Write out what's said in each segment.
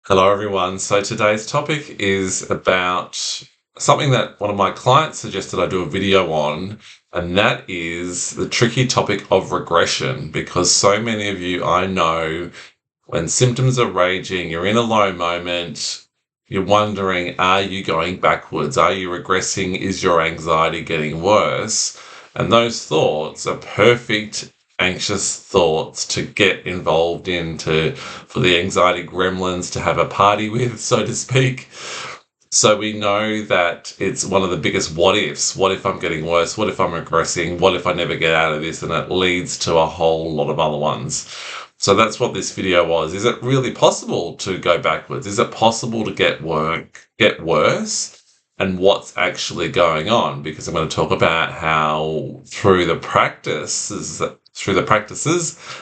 Hello, everyone. So today's topic is about something that one of my clients suggested I do a video on, and that is the tricky topic of regression. Because so many of you I know, when symptoms are raging, you're in a low moment, you're wondering, are you going backwards? Are you regressing? Is your anxiety getting worse? And those thoughts are perfect anxious thoughts to get involved in, for the anxiety gremlins to have a party with, so to speak. So we know that it's one of the biggest what ifs. What if I'm getting worse? What if I'm regressing? What if I never get out of this? And it leads to a whole lot of other ones. So that's what this video was. Is it really possible to go backwards? Is it possible to get worse? And what's actually going on? Because I'm going to talk about how through the practices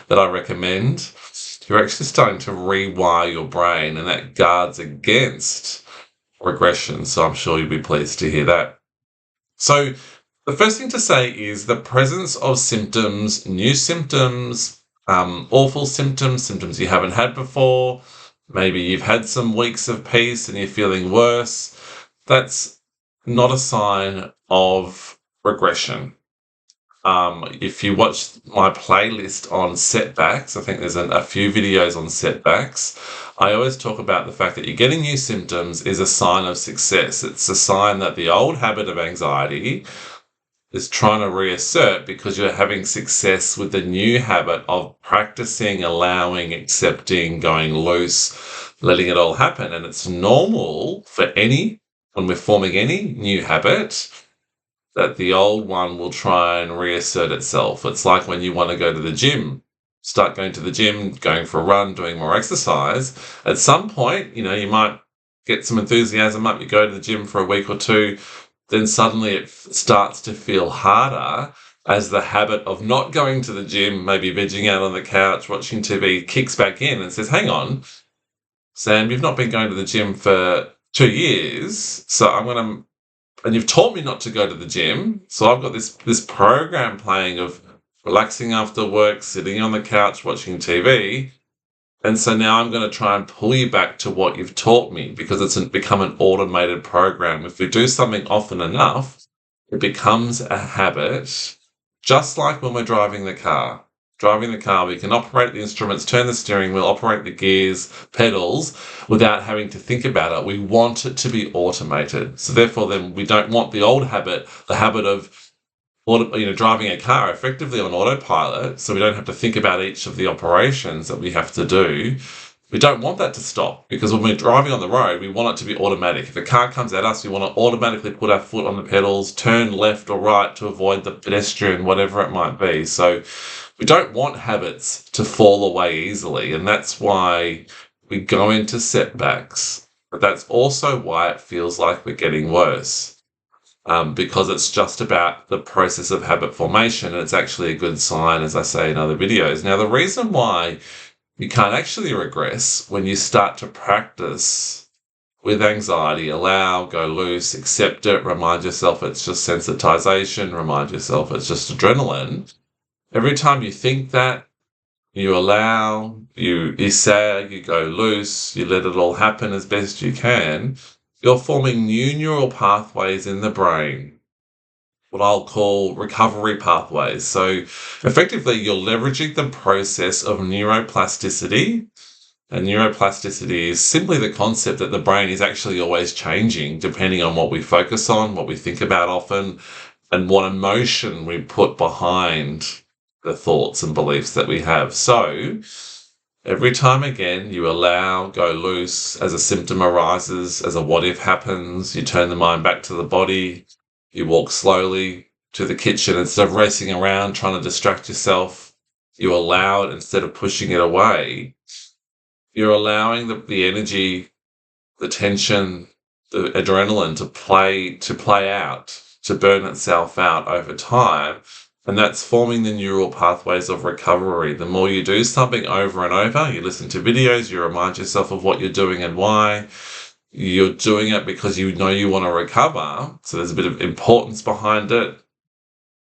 that I recommend, you're actually starting to rewire your brain, and that guards against regression. So I'm sure you'll be pleased to hear that. So the first thing to say is the presence of symptoms, new symptoms, awful symptoms, symptoms you haven't had before. Maybe you've had some weeks of peace and you're feeling worse. That's not a sign of regression. If you watch my playlist on setbacks, I think there's a few videos on setbacks. I always talk about the fact that you're getting new symptoms is a sign of success. It's a sign that the old habit of anxiety is trying to reassert because you're having success with the new habit of practicing, allowing, accepting, going loose, letting it all happen. And it's normal when we're forming any new habit, that the old one will try and reassert itself. It's like when you want to go to the gym, start going to the gym, going for a run, doing more exercise. At some point, you might get some enthusiasm up, you go to the gym for a week or two, then suddenly it starts to feel harder as the habit of not going to the gym, maybe vegging out on the couch, watching TV, kicks back in and says, hang on, Sam, you've not been going to the gym for 2 years, and you've taught me not to go to the gym, so I've got this program playing of relaxing after work, sitting on the couch, watching TV, and so now I'm going to try and pull you back to what you've taught me, because it's become an automated program. If we do something often enough, it becomes a habit, just like when we're driving the car. Driving the car, we can operate the instruments, turn the steering wheel, operate the gears, pedals, without having to think about it. We want it to be automated. So therefore, then we don't want the old habit, the habit of driving a car effectively on autopilot, so we don't have to think about each of the operations that we have to do. We don't want that to stop, because when we're driving on the road, we want it to be automatic. If a car comes at us, we want to automatically put our foot on the pedals, turn left or right to avoid the pedestrian, whatever it might be. So we don't want habits to fall away easily, and that's why we go into setbacks. But that's also why it feels like we're getting worse. Because it's just about the process of habit formation, and it's actually a good sign, as I say in other videos. Now, the reason why you can't actually regress when you start to practice with anxiety, allow, go loose, accept it, remind yourself it's just sensitization, remind yourself it's just adrenaline. Every time you think that, you allow, you sag, you go loose, you let it all happen as best you can, you're forming new neural pathways in the brain, what I'll call recovery pathways. So effectively, you're leveraging the process of neuroplasticity. And neuroplasticity is simply the concept that the brain is actually always changing depending on what we focus on, what we think about often, and what emotion we put behind the thoughts and beliefs that we have. So every time again you allow, go loose, as a symptom arises, as a what if happens, you turn the mind back to the body, you walk slowly to the kitchen instead of racing around trying to distract yourself, you allow it instead of pushing it away. You're allowing the energy, the tension, the adrenaline to play out, to burn itself out over time. And that's forming the neural pathways of recovery. The more you do something over and over, you listen to videos, you remind yourself of what you're doing and why. You're doing it because you know you want to recover. So there's a bit of importance behind it.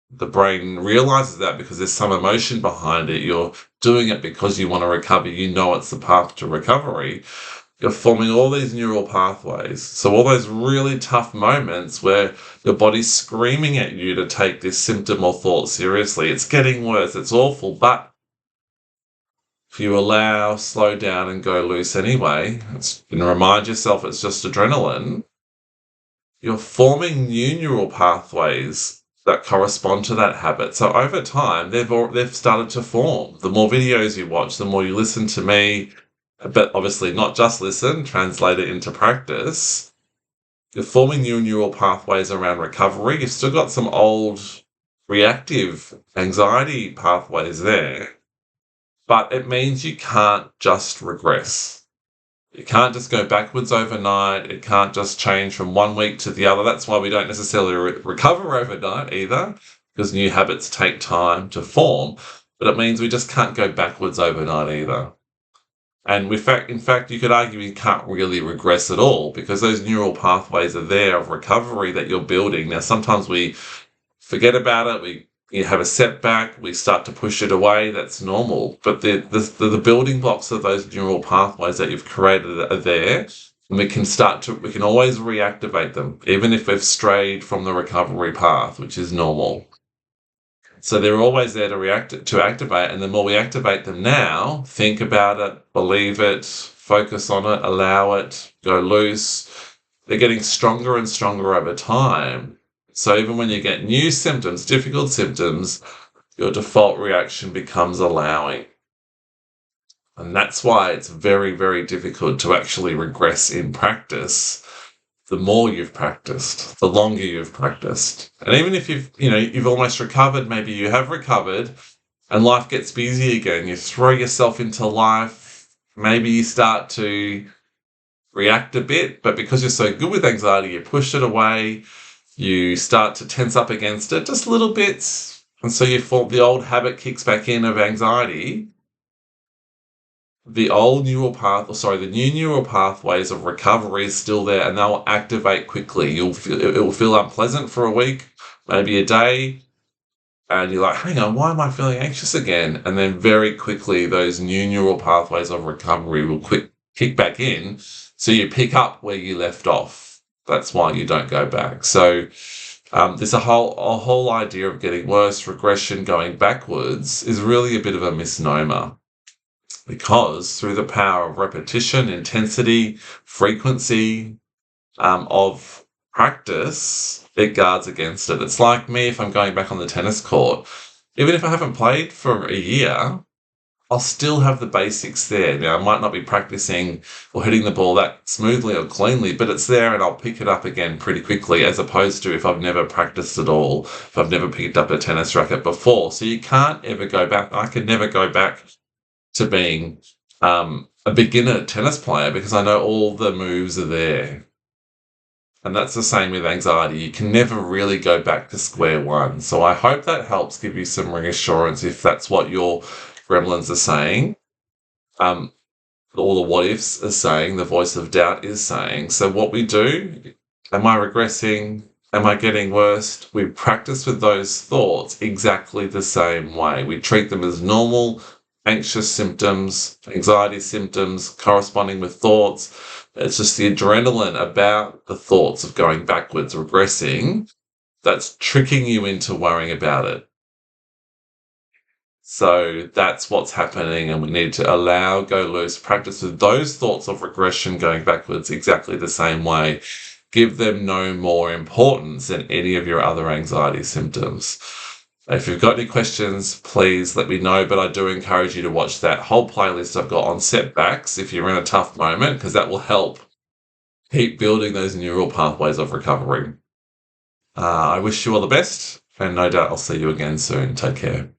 The brain realizes that because there's some emotion behind it. You're doing it because you want to recover. You know it's the path to recovery. you're forming all these neural pathways. So all those really tough moments where your body's screaming at you to take this symptom or thought seriously, it's getting worse, it's awful, but if you allow, slow down and go loose anyway, and remind yourself it's just adrenaline, you're forming new neural pathways that correspond to that habit. So over time, they've started to form. The more videos you watch, the more you listen to me, but obviously not just listen, translate it into practice. You're forming new neural pathways around recovery. You've still got some old reactive anxiety pathways there, but it means you can't just regress. You can't just go backwards overnight. It can't just change from one week to the other. That's why we don't necessarily recover overnight either, because new habits take time to form. But it means we just can't go backwards overnight either. And in fact, you could argue you can't really regress at all because those neural pathways are there of recovery that you're building. Now, sometimes we forget about it. You have a setback, we start to push it away, that's normal. But the building blocks of those neural pathways that you've created are there, and we can always reactivate them, even if we've strayed from the recovery path, which is normal. So they're always there to activate, and the more we activate them now, think about it, believe it, focus on it, allow it, go loose, they're getting stronger and stronger over time. So even when you get new symptoms, difficult symptoms, your default reaction becomes allowing. And that's why it's very, very difficult to actually regress in practice. The more you've practiced, the longer you've practiced. And even if you've almost recovered, maybe you have recovered and life gets busy again, you throw yourself into life, maybe you start to react a bit, but because you're so good with anxiety, you push it away. You start to tense up against it, just little bits. And so the old habit kicks back in of anxiety. The new neural pathways of recovery is still there and they'll activate quickly. It will feel unpleasant for a week, maybe a day. And you're like, hang on, why am I feeling anxious again? And then very quickly, those new neural pathways of recovery will kick back in. So you pick up where you left off. That's why you don't go back. So there's a whole idea of getting worse, regression, going backwards is really a bit of a misnomer, because through the power of repetition, intensity, frequency of practice, it guards against it. It's like me if I'm going back on the tennis court. Even if I haven't played for a year, I'll still have the basics there. Now, I might not be practicing or hitting the ball that smoothly or cleanly, but it's there and I'll pick it up again pretty quickly, as opposed to if I've never practiced at all, if I've never picked up a tennis racket before. So you can't ever go back. I could never go back to being a beginner tennis player because I know all the moves are there. And that's the same with anxiety. You can never really go back to square one. So I hope that helps give you some reassurance if that's what your gremlins are saying. All the what ifs are saying, the voice of doubt is saying. So what we do, am I regressing? Am I getting worse? We practice with those thoughts exactly the same way. We treat them as normal, anxious symptoms, anxiety symptoms corresponding with thoughts. It's just the adrenaline about the thoughts of going backwards, regressing, that's tricking you into worrying about it. So that's what's happening, and we need to allow, go loose, practice with those thoughts of regression going backwards exactly the same way. Give them no more importance than any of your other anxiety symptoms. If you've got any questions, please let me know, but I do encourage you to watch that whole playlist I've got on setbacks if you're in a tough moment, because that will help keep building those neural pathways of recovery. I wish you all the best, and no doubt I'll see you again soon. Take care.